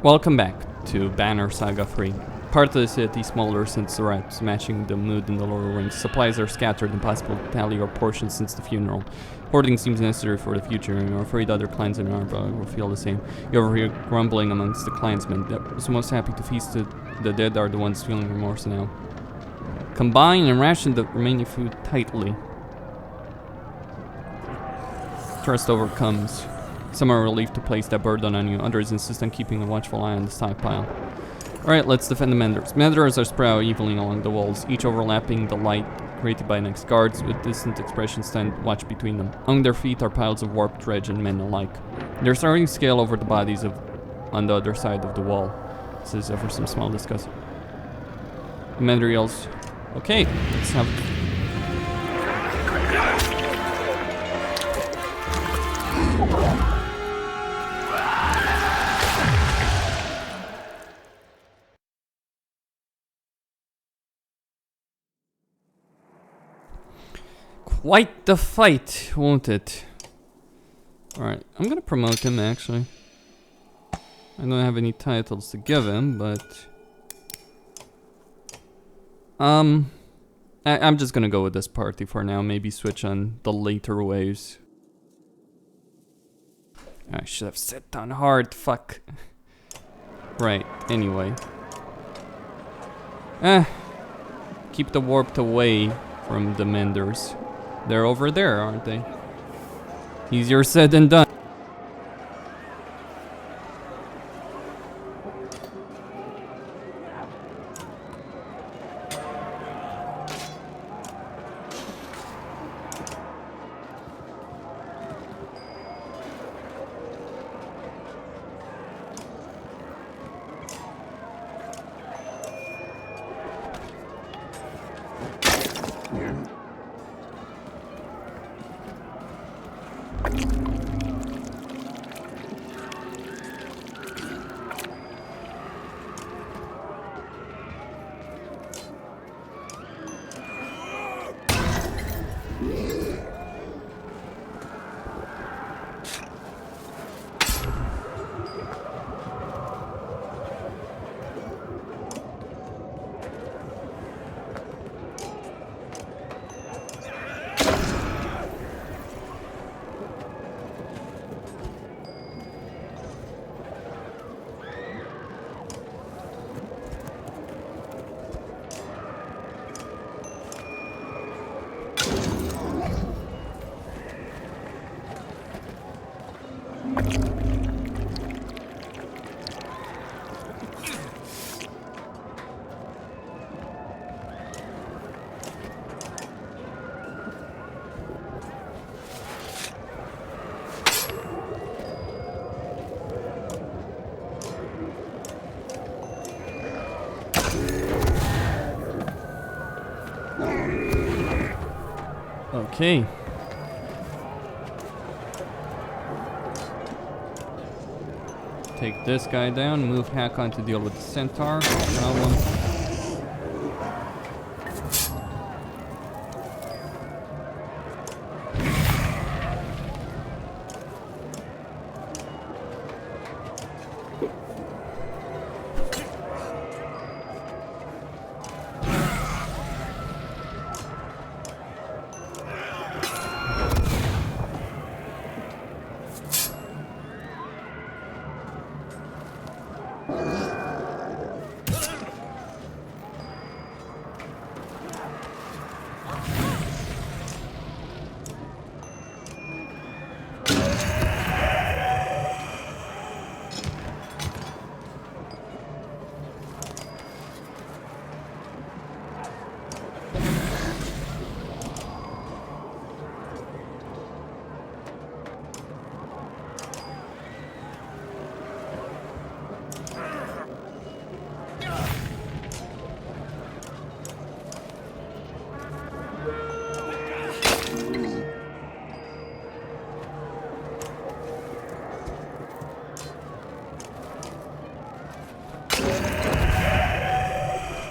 Welcome back to Banner Saga 3. Part of the city smaller since the rats, matching the mood in the lower ranks. Supplies are scattered, impossible to tally your portions since the funeral. Hoarding seems necessary for the future, and you're afraid other clans in Arberrang will feel the same. You overhear grumbling amongst the clansmen. Those most happy to feast the dead are the ones feeling remorse now. Combine and ration the remaining food tightly. Trust overcomes. Some are relieved to place that burden on you, others insist on keeping a watchful eye on the stockpile. Alright, let's defend the Menders. Menders are spread out evenly along the walls, each overlapping the light created by next guards, with distant expressions stand watch between them. On their feet are piles of warped dredge and men alike. They're starting to scale over the bodies on the other side of the wall. This is for some small discuss. The Mender yells, okay, let's have it. Quite the fight, won't it? Alright, I'm gonna promote him actually. I don't have any titles to give him, but I'm just gonna go with this party for now, maybe switch on the later waves. I should have set down hard, fuck. Right, anyway. Keep the warped away from the Menders. They're over there, aren't they? Easier said than done. Okay. Take this guy down, move Hakon to deal with the centaur. No problem.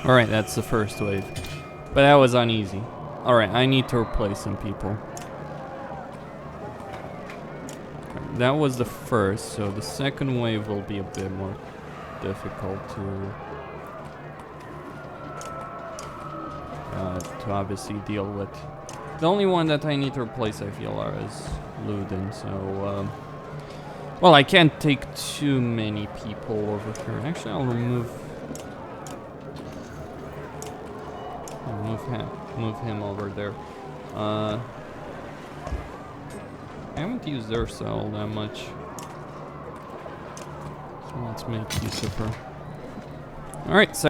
Alright, that's the first wave. But that was uneasy. Alright, I need to replace some people. That was the first, so the second wave will be a bit more difficult to obviously deal with. The only one that I need to replace, I feel, is Luden. So, well, I can't take too many people over here. Actually, I'll move him over there. I haven't used their cell that much. So let's make use of her. Alright, so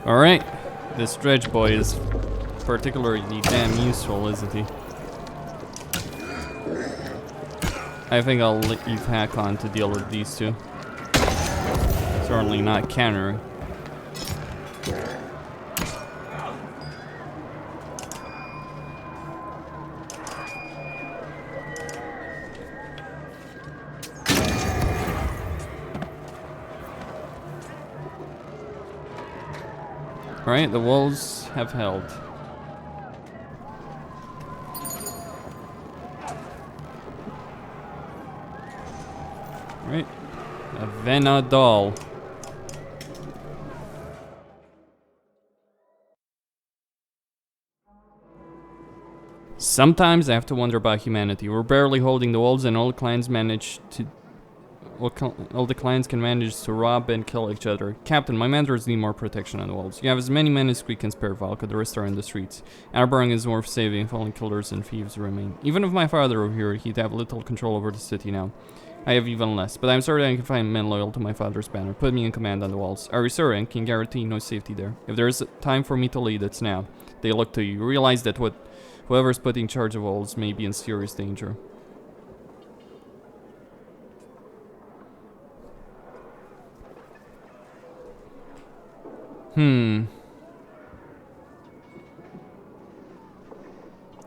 alright, this dredge boy is particularly damn useful, isn't he? I think I'll leave Hakon to deal with these two. Certainly not countering. Alright, the walls have held. Alright, a Venadol. Sometimes I have to wonder about humanity. We're barely holding the walls and all clans manage to... all the clans can manage to rob and kill each other. Captain, my Menders need more protection on the walls. You have as many men as we can spare, Valka. The rest are in the streets. Arberrang is worth saving if only killers and thieves remain. Even if my father were here, he'd have little control over the city now. I have even less, but I'm certain I can find men loyal to my father's banner. Put me in command on the walls. Are you sure and can guarantee no safety there? If there is a time for me to lead, it's now. They look to you. Realize that whoever's put in charge of walls may be in serious danger.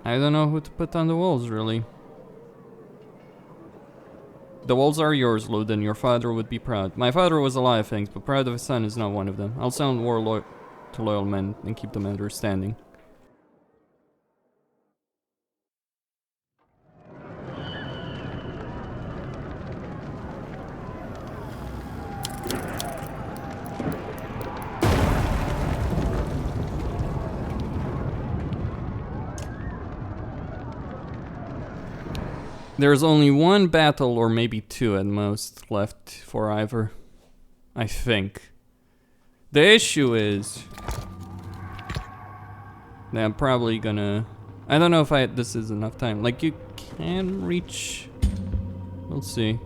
I don't know who to put on the walls, really. The walls are yours, Luden. Your father would be proud. My father was a lot of things, but proud of his son is not one of them. I'll sound war to loyal men and keep the Menders standing. There's only one battle, or maybe two at most, left for Ivor. I think. The issue is that I'm probably gonna... I don't know if this is enough time. Like, you can reach... We'll see.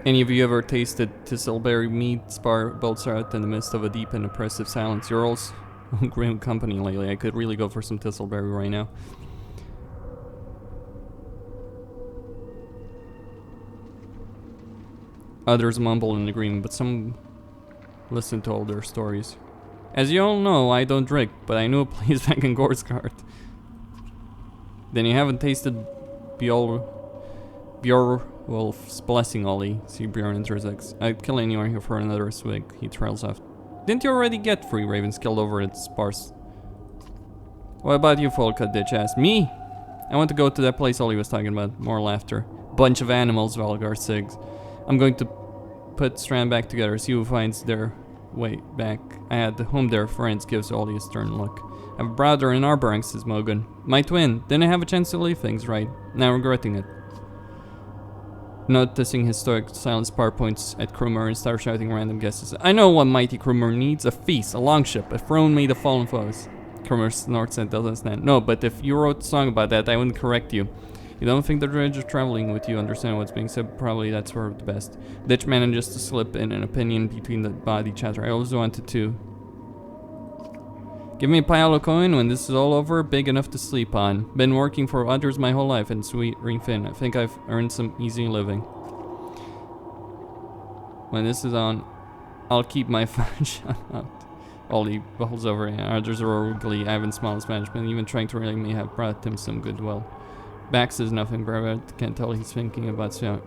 Any of you ever tasted thistleberry meat? Spar bolts out in the midst of a deep and oppressive silence. You're all grim company lately. I could really go for some thistleberry right now. Others mumble in agreement, but some listen to all their stories. As you all know, I don't drink, but I knew a place back in Gorsgard. Then you haven't tasted Bjorwolf's blessing, Ollie. See Bjorn intersects. I'd kill anyone here for another swig. He trails off. Didn't you already get 3 ravens killed over at Sparse? What about you, Folka? Ditch asked. Me? I want to go to that place Ollie was talking about. More laughter. Bunch of animals, Valgar sigs. I'm going to put Strand back together, see who finds their way back. I had home there, friends, gives Ollie a stern look. I have a brother in Arberrang, says Mogan. My twin. Didn't have a chance to leave things right. Now regretting it. Noticing his stoic silence, Spar points at Krumer and starts shouting random guesses. I know what mighty Krumer needs. A feast, a longship, a throne made of fallen foes. Krumer snorts and doesn't stand. No, but if you wrote a song about that, I wouldn't correct you. You don't think the dredge of traveling with you understand what's being said? Probably that's for the best. Ditch manages to slip in an opinion between the body chatter. I always wanted to. Give me a pile of coin when this is all over, big enough to sleep on. Been working for others my whole life, and sweet ring fin. I think I've earned some easy living. When this is on, I'll keep my phone shut out. Ollie bubbles over, and others are ugly. I haven't smallest management, even trying to really may have brought him some goodwill. Bax says nothing, but I can't tell he's thinking about so.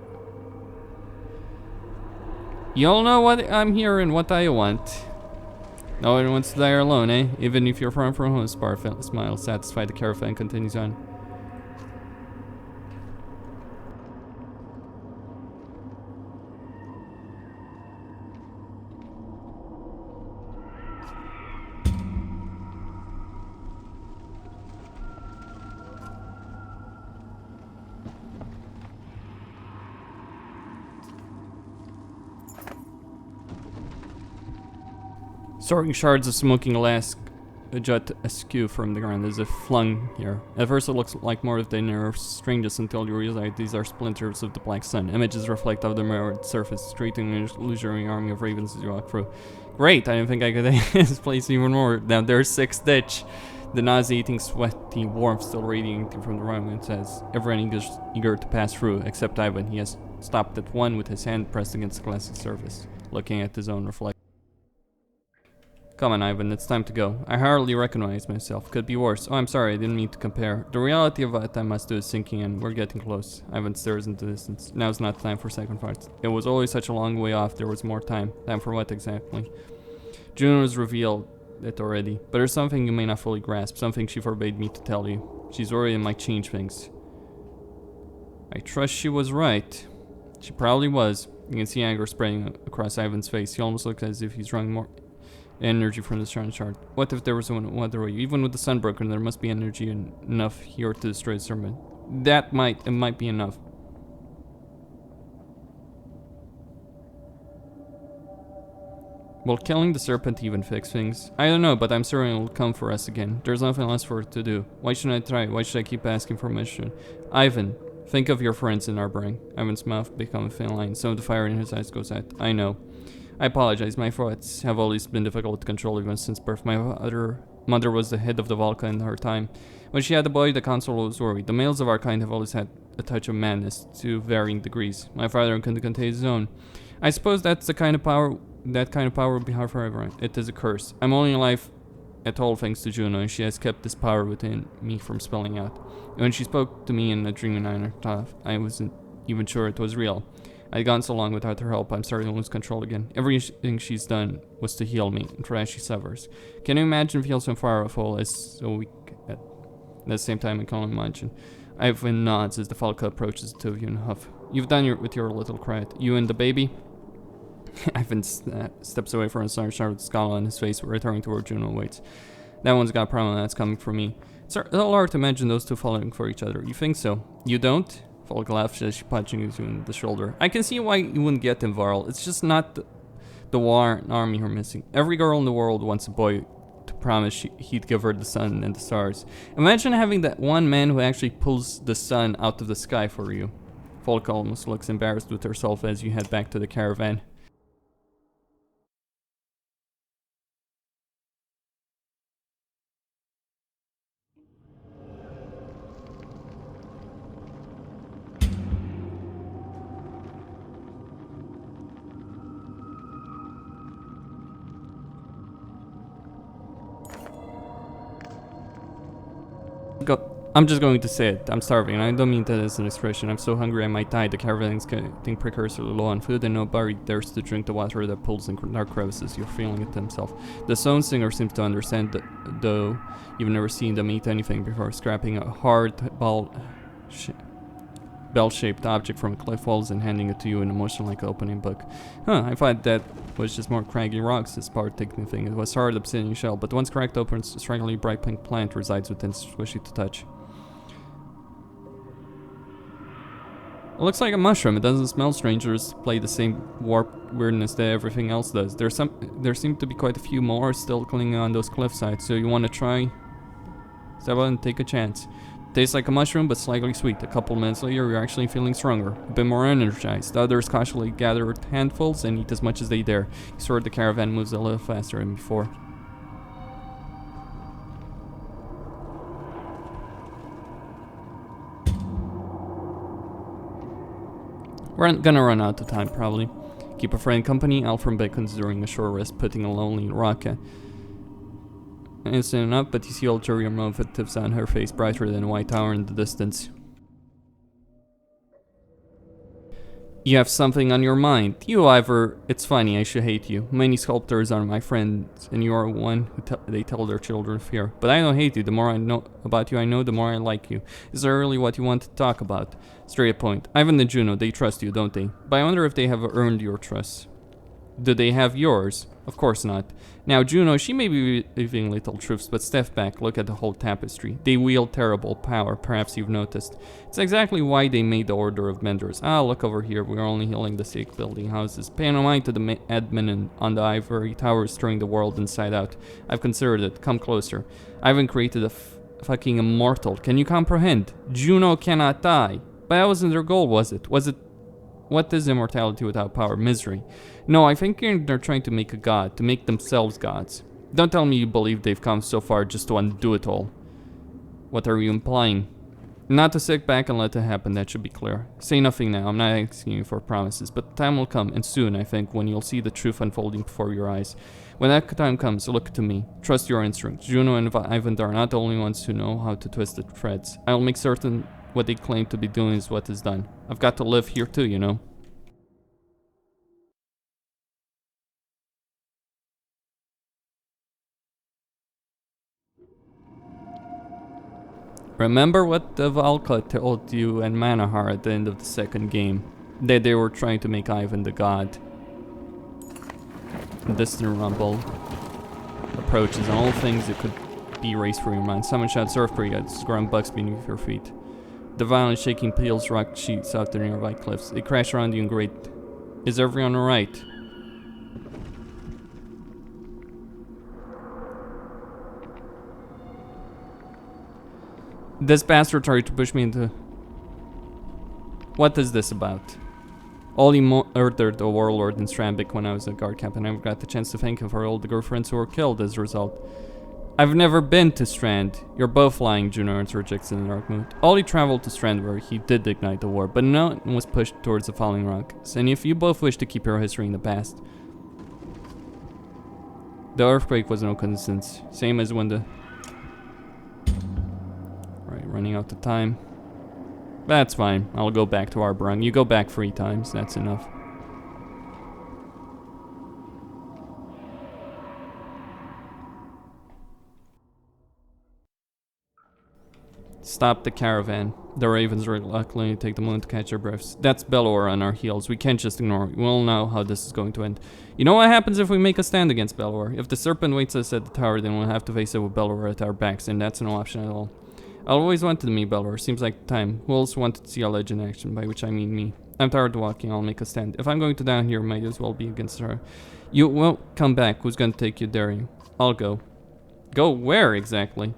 You all know what I'm here and what I want. No one wants to die alone, eh? Even if you're far from home, Spar smiles, satisfied. The caravan continues on. Soaring shards of smoking glass jut askew from the ground as if flung here. At first it looks like more of the inner strangeness until you realize these are splinters of the black sun. Images reflect off the mirrored surface, straightening an illusory army of ravens as you walk through. Great, I didn't think I could hate this place even more. Now there's 6 ditch. The nauseating, sweaty warmth still radiating from the room, and says, everyone is eager to pass through, except Ivan. He has stopped at one with his hand pressed against the glassy surface, looking at his own reflection. Come on, Ivan, it's time to go. I hardly recognize myself. Could be worse. Oh, I'm sorry, I didn't mean to compare. The reality of what I must do is sinking in. We're getting close. Ivan stares into the distance. Now's not time for second thoughts. It was always such a long way off. There was more time. Time for what exactly? June has revealed it already. But there's something you may not fully grasp. Something she forbade me to tell you. She's worried it might change things. I trust she was right. She probably was. You can see anger spreading across Ivan's face. He almost looks as if he's drawing more energy from the sun shard. What if there was one other way? Even with the sun broken, there must be energy enough here to destroy the serpent. It might be enough. Will killing the serpent even fix things? I don't know, but I'm certain it'll come for us again. There's nothing else for it to do. Why shouldn't I try? Why should I keep asking for permission? Ivan, think of your friends in Arberrang. Ivan's mouth became a thin line. Some of the fire in his eyes goes out. I know. I apologize. My thoughts have always been difficult to control even since birth. My mother was the head of the Valka in her time. When she had a boy, the council was worried. The males of our kind have always had a touch of madness, to varying degrees. My father couldn't contain his own. I suppose that's the kind of power... That kind of power would be hard for everyone. It is a curse. I'm only alive at all thanks to Juno, and she has kept this power within me from spilling out. And when she spoke to me in a dream and I wasn't even sure it was real. I'd gone so long without her help, I'm starting to lose control again. Everything she's done was to heal me, and for that she suffers. Can you imagine feeling so powerful as so weak at the same time? I can only imagine. Ivan nods as the Falca approaches the two of you in a huff. You've done with your little cry. You and the baby? Ivan steps away from a sharp scowl on his face, returning toward Juno waits. That one's got a problem, that's coming from me. It's a little hard to imagine those two falling for each other. You think so? You don't? Falk laughs as she punching you in the shoulder. I can see why you wouldn't get them, Varl. It's just not the war and army you're missing. Every girl in the world wants a boy to promise he'd give her the sun and the stars. Imagine having that one man who actually pulls the sun out of the sky for you. Falk almost looks embarrassed with herself as you head back to the caravan. I'm just going to say it. I'm starving, and I don't mean that as an expression. I'm so hungry I might die. The caravan's getting precursorily low on food, and nobody dares to drink the water that pools in dark crevices. You're feeling it himself. The stone singer seems to understand that, though you've never seen them eat anything before. Scrapping a hard bell-shaped object from a cliff walls and handing it to you in a motion like an opening book. I thought that was just more craggy rocks, this part-taking thing. It was hard obsidian shell, but once cracked open, a strikingly bright pink plant resides within, squishy to touch. It looks like a mushroom. It doesn't smell strange or display the same warped weirdness that everything else does. There seem to be quite a few more still clinging on those cliff sides, so you want to try? Step out and take a chance. Tastes like a mushroom, but slightly sweet. A couple minutes later, you're actually feeling stronger, a bit more energized. The others cautiously gather handfuls and eat as much as they dare. You swear the caravan moves a little faster than before. We're gonna run out of time, probably. Keep a friend company. Alfred beckons during a short rest, putting a lonely rock instant enough, but you see ulterior motives on her face, brighter than a white tower in the distance. You have something on your mind. You, Ivor, it's funny, I should hate you. Many sculptors are my friends, and you are one who they tell their children fear. But I don't hate you. The more I know about you, the more I like you. Is that really what you want to talk about? Straight point. Ivan and Juno, they trust you, don't they? But I wonder if they have earned your trust. Do they have yours? Of course not. Now, Juno, she may be leaving little truths, but step back, look at the whole tapestry. They wield terrible power, perhaps you've noticed. It's exactly why they made the Order of Menders. Ah, look over here, we're only healing the sick, building houses. Pay no mind to the admin on the ivory towers turning the world inside out. I've considered it. Come closer. I haven't created a fucking immortal. Can you comprehend? Juno cannot die. But that wasn't their goal, was it? What is immortality without power? Misery. No, I think they're trying to make a god, to make themselves gods. Don't tell me you believe they've come so far just to undo it all. What are you implying? Not to sit back and let it happen, that should be clear. Say nothing now, I'm not asking you for promises, but the time will come, and soon, I think, when you'll see the truth unfolding before your eyes. When that time comes, look to me. Trust your instincts. Juno and Ivan are not the only ones who know how to twist the threads. I'll make certain what they claim to be doing is what is done. I've got to live here too, you know. Remember what the Valka told you and Manahar at the end of the second game? That they were trying to make Ivan the god. Distant rumble approaches, all things that could be erased from your mind. Someone shouts, surf period, ground bucks beneath your feet. The violent shaking peels rock sheets out the nearby cliffs. They crash around you and grate. Is everyone alright? This bastard tried to push me into... What is this about? Ollie murdered a warlord in Strambik when I was a guard captain. I never got the chance to thank him for all the girlfriends who were killed as a result. I've never been to Strand. You're both lying, Juno interjects in a dark mood. Ollie traveled to Strand where he did ignite the war, but no one was pushed towards the falling rocks. And if you both wish to keep your history in the past... The earthquake was no coincidence. Same as when the... Right, running out of time. That's fine. I'll go back to Arberrang. You go back 3 times. That's enough. Stop the caravan. The ravens reluctantly take the moment to catch their breaths. That's Belor on our heels. We can't just ignore it. We'll know how this is going to end. You know what happens if we make a stand against Belor? If the serpent waits us at the tower, then we'll have to face it with Belor at our backs, and that's no option at all. I always wanted to meet Belor. Seems like time. Who else wanted to see a legend in action, by which I mean me. I'm tired of walking. I'll make a stand. If I'm going to die here, might as well be against her. You won't come back. Who's going to take you there? I'll go. Go where exactly?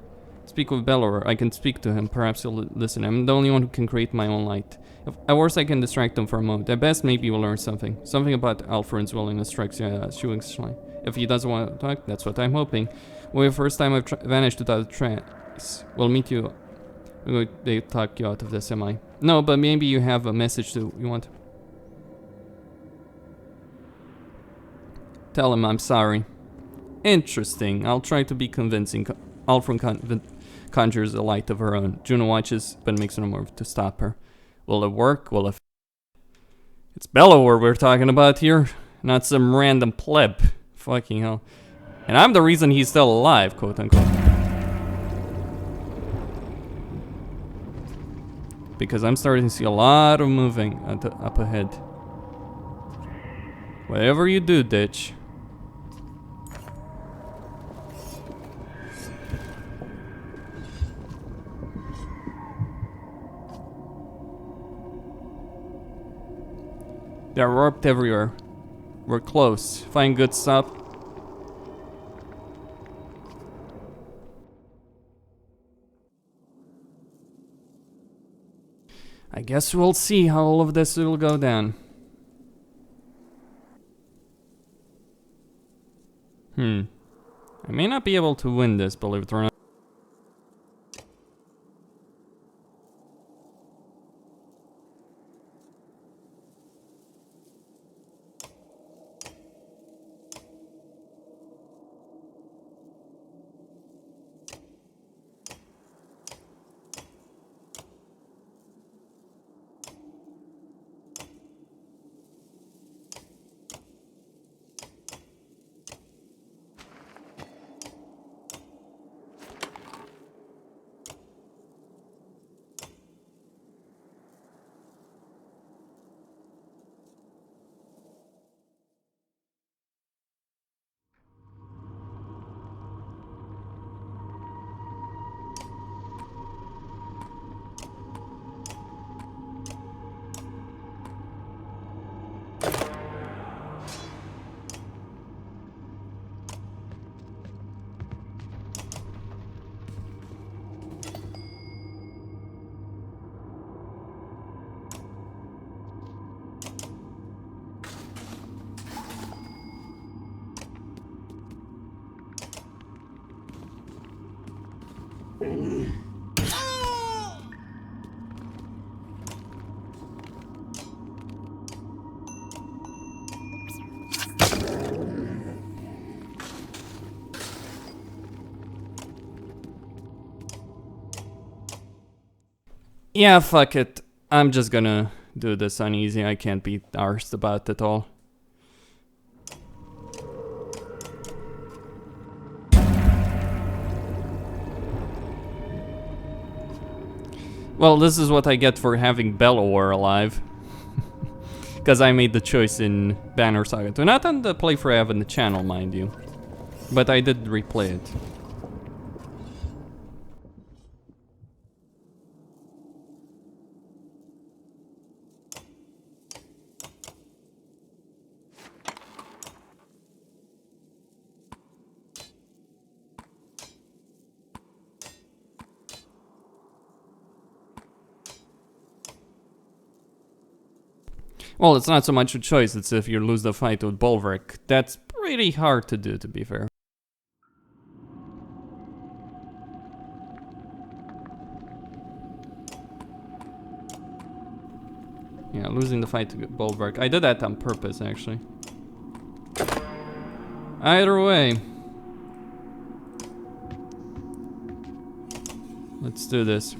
Speak with Belor. I can speak to him. Perhaps he'll listen. I'm the only one who can create my own light. At worst, I can distract him for a moment. At best, maybe we'll learn something. Something about Alfred's willingness strikes you shooting line. If he doesn't want to talk, that's what I'm hoping. Well, the first time I've vanished without a trace. We'll meet you. They talk you out of this, am I? No, but maybe you have a message you want. Tell him I'm sorry. Interesting. I'll try to be convincing. Alfred conjures a light of her own. Juno watches, but makes no move to stop her. Will it work? Will it... It's Belor we're talking about here, not some random pleb. Fucking hell. And I'm the reason he's still alive, quote unquote. Because I'm starting to see a lot of moving up ahead. Whatever you do, Ditch. They're warped everywhere. We're close. Find good stuff. I guess we'll see how all of this will go down. I may not be able to win this, believe it or not. Yeah, fuck it. I'm just gonna do this on easy. I can't be arsed about it all. Well, this is what I get for having Belor alive. Because I made the choice in Banner Saga 2. Not on the playthrough I have on the channel, mind you. But I did replay it. Well, it's not so much a choice, it's if you lose the fight with Bulwark. That's pretty hard to do, to be fair. Yeah, losing the fight to Bulwark. I did that on purpose, actually. Either way. Let's do this.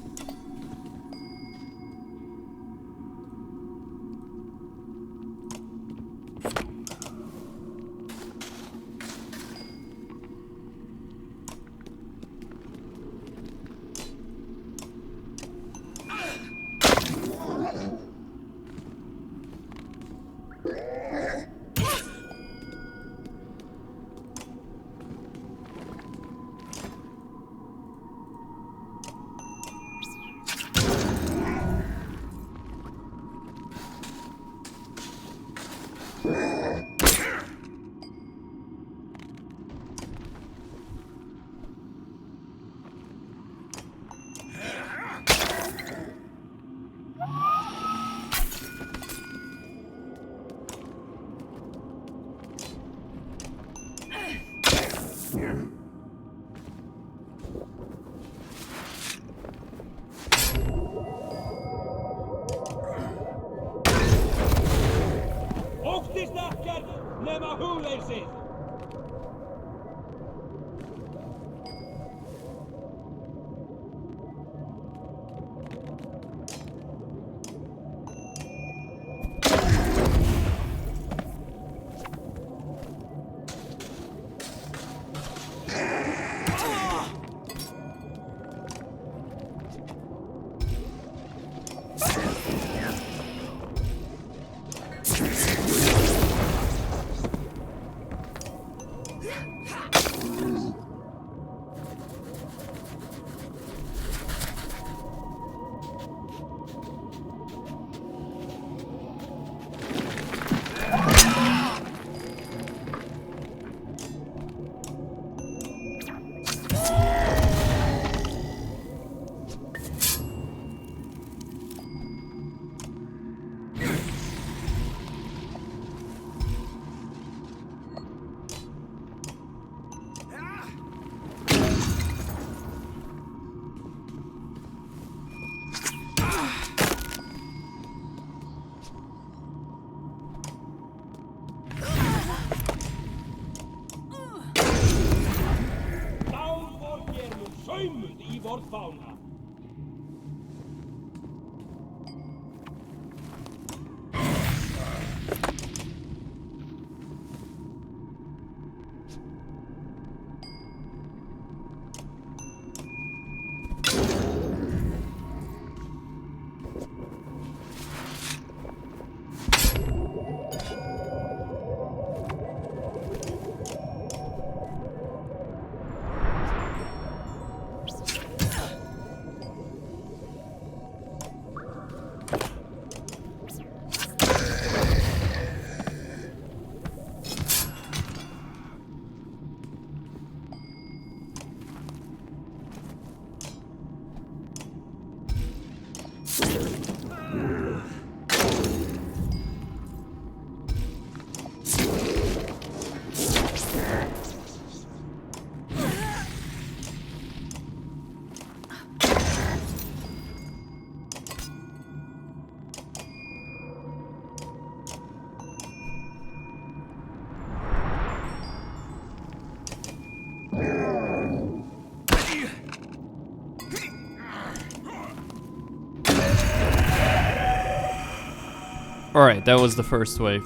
Alright, that was the first wave.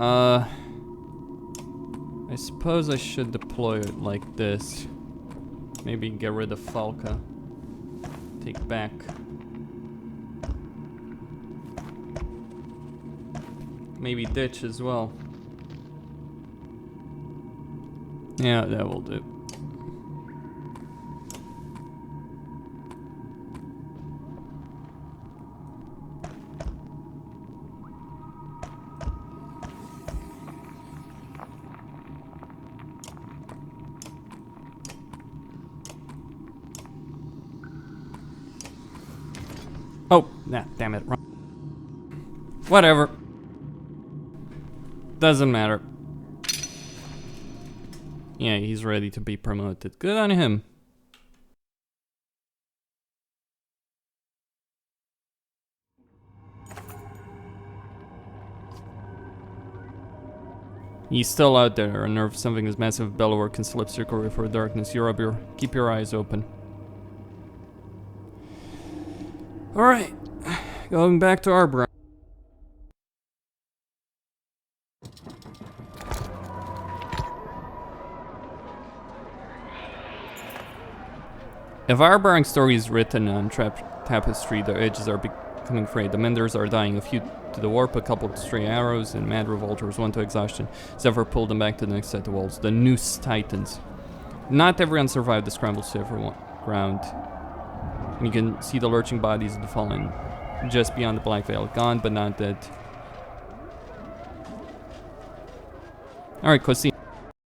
I suppose I should deploy it like this. Maybe get rid of Falca. Take back. Maybe ditch as well. Yeah, that will do. Oh, nah, damn it. Whatever. Doesn't matter. Yeah, he's ready to be promoted. Good on him. He's still out there. Unnerved, something as massive bellower can slip circle for darkness. You're up here. Keep your eyes open. Alright. Going back to Arberrang. If Arberrang's story is written on tapestry, the edges are becoming frayed. The Menders are dying. A few to the warp, a couple to stray arrows, and mad revolters, one to exhaustion. Zephyr pulled them back to the next set of walls. The noose tightens. Not everyone survived the scrambled to the ground. And you can see the lurching bodies of the fallen just beyond the black veil. Gone, but not dead. Alright, Costin.